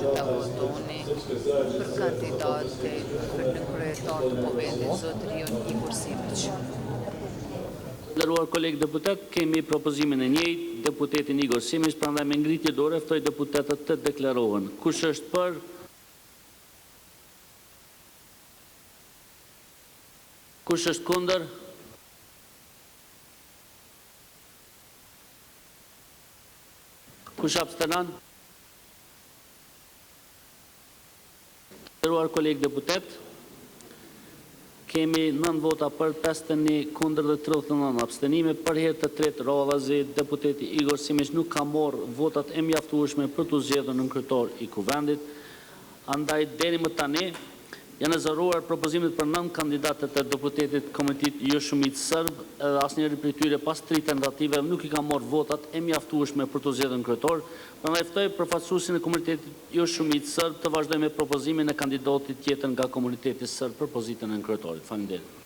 që ta votoni për kandidatin për në kryetar të Povedit, zotërion Igor Simić. Nderuar kolegë deputet, kemi propozimin e njëjtë, deputetin Igor Simić, prandaj me ngritje dore ftoj deputetët të deklarohen. Kush është për? Kush është kundër? Kush abstenon? Nderuar kolegë deputet, kemi 9 vota për, 51 kundër dhe 39 abstenime. Për herë të tretë radhazi deputeti Igor Simić nuk ka marrë votat e mjaftueshme për të zgjedhur në kryetar i kuvendit. Andaj deri më tani janë zëruar propozimet për 9 kandidatët e deputetit Komunitet Jo Shumicë Serb, edhe asnjëri prej tyre pas 3 tentativeve nuk i ka marrë votat e mjaftueshme për të zgjedhur në kryetar. Prandaj ftoj përfaqësuesin e Komunitetit Jo Shumicë Serb të vazhdojë me propozimin e kandidatit tjetër nga komuniteti serb për pozitën e kryetarit. Faleminderit.